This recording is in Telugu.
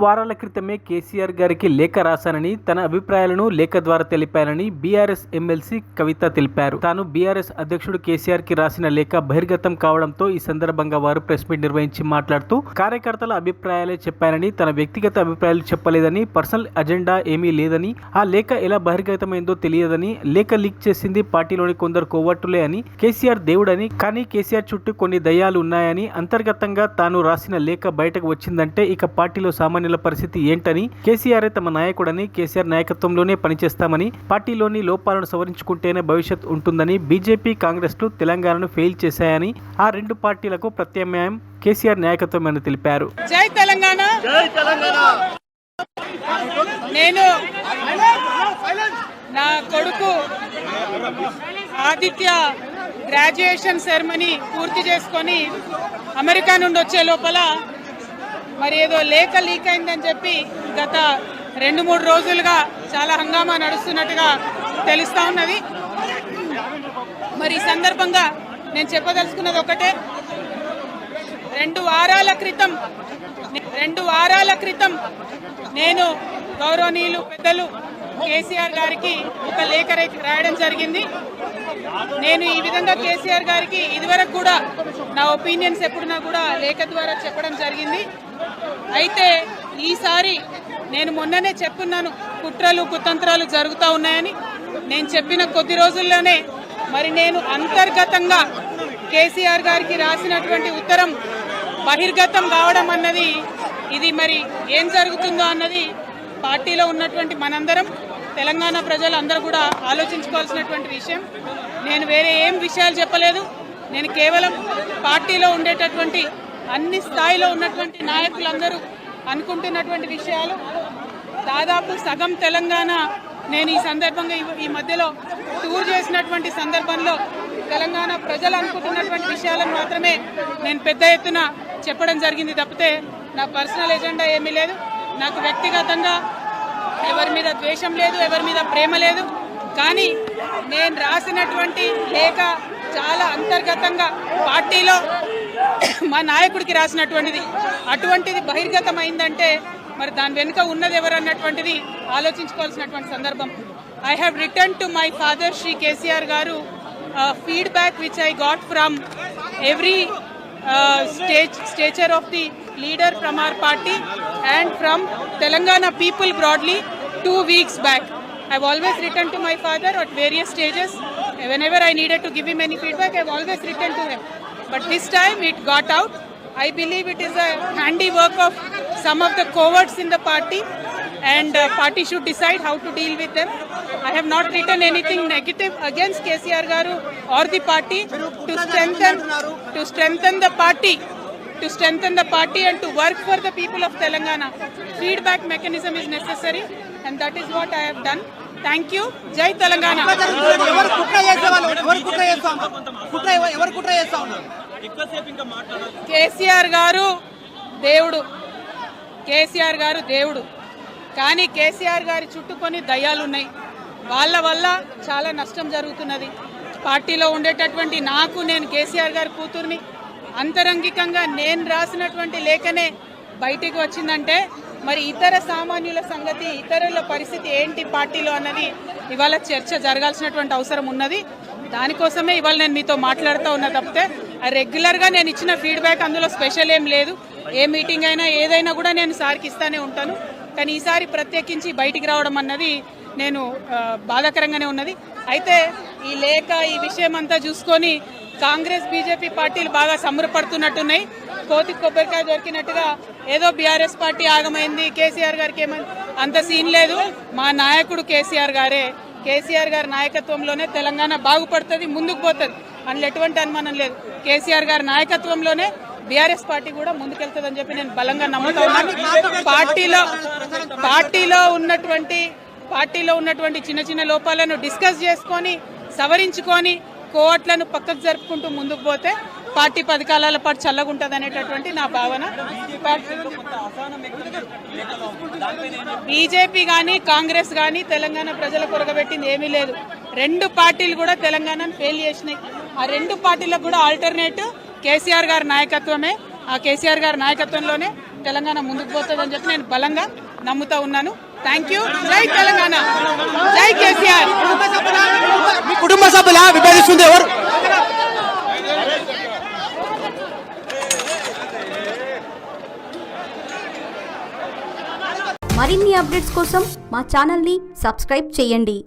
వారాల క్రితమే కేసీఆర్ గారికి లేఖ రాశానని, తన అభిప్రాయాలను లేఖ ద్వారా తెలిపానని బీఆర్ఎస్ ఎమ్మెల్సీ కవిత తెలిపారు. తాను బీఆర్ఎస్ అధ్యక్షుడు కేసీఆర్ కి రాసిన లేఖ బహిర్గతం కావడంతో ఈ సందర్భంగా వారు ప్రెస్ మీట్ నిర్వహించి మాట్లాడుతూ కార్యకర్తల అభిప్రాయాలే చెప్పానని, తన వ్యక్తిగత అభిప్రాయాలు చెప్పలేదని, పర్సనల్ అజెండా ఏమీ లేదని, ఆ లేఖ ఎలా బహిర్గతమైందో తెలియదని, లేఖ లీక్ చేసింది పార్టీలోని కొందరు కోవట్టులే అని, కేసీఆర్ దేవుడని, కానీ కేసీఆర్ చుట్టూ కొన్ని దయ్యాలు ఉన్నాయని, అంతర్గతంగా తాను రాసిన లేఖ బయటకు వచ్చిందంటే ఇక పార్టీలో సామాన్యుల పరిస్థితి ఏంటని, కేసీఆర్ తమ నాయకుడని, కేసీఆర్ నాయకత్వంలోనే పనిచేస్తామని, పార్టీలోని లోపాలను సవరించుకుంటేనే భవిష్యత్ ఉంటుందని, బీజేపీ కాంగ్రెస్లు తెలంగాణను ఫెయిల్ చేశాయని, ఆ రెండు పార్టీలకు ప్రత్యామ్నాయం కేసీఆర్ నాయకత్వం అని తెలిపారు. జై తెలంగాణ. నేను నా కొడుకు ఆదిత్య గ్రాడ్యుయేషన్ సెరమనీ పూర్తి చేసుకొని అమెరికా నుండి వచ్చే లోపల మరి ఏదో లేఖ లీక్ అయిందని చెప్పి గత 2-3 రోజులుగా చాలా హంగామా నడుస్తున్నట్టుగా తెలుస్తూ ఉన్నది. మరి ఈ సందర్భంగా నేను చెప్పదలుచుకున్నది ఒకటే, 2 వారాల క్రితం నేను గౌరవనీయులు పెద్దలు కేసీఆర్ గారికి ఒక లేఖ రాయడం జరిగింది. నేను ఈ విధంగా కేసీఆర్ గారికి ఇదివరకు కూడా నా ఒపీనియన్స్ ఎప్పుడున్నా కూడా లేఖ ద్వారా చెప్పడం జరిగింది. అయితే ఈసారి నేను మొన్ననే చెప్పున్నాను, కుట్రలు కుతంత్రాలు జరుగుతూ ఉన్నాయని. నేను చెప్పిన కొద్ది రోజుల్లోనే మరి నేను అంతర్గతంగా కేసీఆర్ గారికి రాసినటువంటి ఉత్తరం బహిర్గతం కావడం అన్నది, ఇది మరి ఏం జరుగుతుందో అన్నది పార్టీలో ఉన్నటువంటి మనందరం, తెలంగాణ ప్రజలు అందరూ కూడా ఆలోచించుకోవాల్సినటువంటి విషయం. నేను వేరే ఏం విషయాలు చెప్పలేదు. నేను కేవలం పార్టీలో ఉండేటటువంటి అన్ని స్థాయిలో ఉన్నటువంటి నాయకులందరూ అనుకుంటున్నటువంటి విషయాలు, దాదాపు సగం తెలంగాణ నేను ఈ సందర్భంగా ఈ మధ్యలో టూర్ చేసినటువంటి సందర్భంలో తెలంగాణ ప్రజలు అనుకుంటున్నటువంటి విషయాలను మాత్రమే నేను పెద్ద ఎత్తున చెప్పడం జరిగింది తప్పితే నా పర్సనల్ ఎజెండా ఏమీ లేదు. నాకు వ్యక్తిగతంగా ఎవరి మీద ద్వేషం లేదు, ఎవరి మీద ప్రేమ లేదు. కానీ నేను రాసినటువంటి లేఖ చాలా అంతర్గతంగా పార్టీలో మా నాయకుడికి రాసినటువంటిది. అటువంటిది బహిర్గతమైందంటే మరి దాని వెనుక ఉన్నది ఎవరన్నటువంటిది ఆలోచించుకోవాల్సినటువంటి సందర్భం. I have return to my father Shri KCR గారు feedback which I got from every stature of the leader from our party and from Telangana people broadly 2 weeks back. I've always written to my father at various stages. Whenever I needed to give him any feedback, I've always written to him. But this time it got out. I believe it is a handiwork of some of the cowards in the party, and party should decide how to deal with them. I have not written anything negative against KCR Garu or the party, to strengthen the party and to work for the people of Telangana. Feedback mechanism is necessary, and that is what I have done. Thank you. Jai Telangana. KCR గారు దేవుడు, కేసీఆర్ గారు దేవుడు. కానీ కేసీఆర్ గారి చుట్టూ కొన్ని దయ్యాలు ఉన్నాయి. వాళ్ళ వల్ల చాలా నష్టం జరుగుతున్నది. పార్టీలో ఉండేటటువంటి నాకు, నేను కేసీఆర్ గారి కూతుర్ని, అంతరంగికంగా నేను రాసినటువంటి లేఖనే బయటికి వచ్చిందంటే మరి ఇతర సామాన్యుల సంగతి, ఇతరుల పరిస్థితి ఏంటి పార్టీలో అన్నది ఇవాళ చర్చ జరగాల్సినటువంటి అవసరం ఉన్నది. దానికోసమే ఇవాళ నేను మీతో మాట్లాడుతూ ఉన్నా తప్పితే రెగ్యులర్గా నేను ఇచ్చిన ఫీడ్బ్యాక్ అందులో స్పెషల్ ఏం లేదు. ఏ మీటింగ్ అయినా ఏదైనా కూడా నేను సార్కి ఇస్తానే ఉంటాను. కానీ ఈసారి ప్రత్యేకించి బయటికి రావడం అన్నది నేను బాధాకరంగానే ఉన్నది. అయితే ఈ లేఖ, ఈ విషయం అంతా చూసుకొని కాంగ్రెస్ బీజేపీ పార్టీలు బాగా సంబరపడుతున్నట్టున్నాయి. కోతి కొబ్బరికాయ దొరికినట్టుగా ఏదో బీఆర్ఎస్ పార్టీ ఆగమైంది, కేసీఆర్ గారికి ఏమైంది, అంత సీన్ లేదు. మా నాయకుడు కేసీఆర్ గారే. కేసీఆర్ గారి నాయకత్వంలోనే తెలంగాణ బాగుపడుతుంది, ముందుకు పోతుంది, అందులో ఎటువంటి అనుమానం లేదు. కేసీఆర్ గారి నాయకత్వంలోనే బీఆర్ఎస్ పార్టీ కూడా ముందుకెళ్తుందని చెప్పి నేను బలంగా నమ్ముతా ఉన్నాను. పార్టీలో ఉన్నటువంటి చిన్న చిన్న లోపాలను డిస్కస్ చేసుకొని, సవరించుకొని, కోవట్లను పక్కకు జరుపుకుంటూ ముందుకు పోతే పార్టీ 10 కాలాల పాటు చల్లగుంటుంది అనేటటువంటి నా భావన. బీజేపీ కానీ కాంగ్రెస్ కానీ తెలంగాణ ప్రజల కొరగబెట్టింది ఏమీ లేదు. 2 పార్టీలు కూడా తెలంగాణను ఫెయిల్ చేసినాయి. ఆ 2 పార్టీలకు కూడా ఆల్టర్నేటివ్ కేసీఆర్ గారి నాయకత్వమే. ఆ కేసీఆర్ గారి నాయకత్వంలోనే తెలంగాణ ముందుకు పోతుందని చెప్పి నేను బలంగా నమ్ముతా ఉన్నాను. Thank you. జై తెలంగాణ, జై కేసీఆర్. మీ కుటుంబ సభ్యుల విభేదిస్తుంది ఎవరు? మరిన్ని అప్డేట్స్ కోసం మా ఛానల్ని సబ్స్క్రైబ్ చేయండి.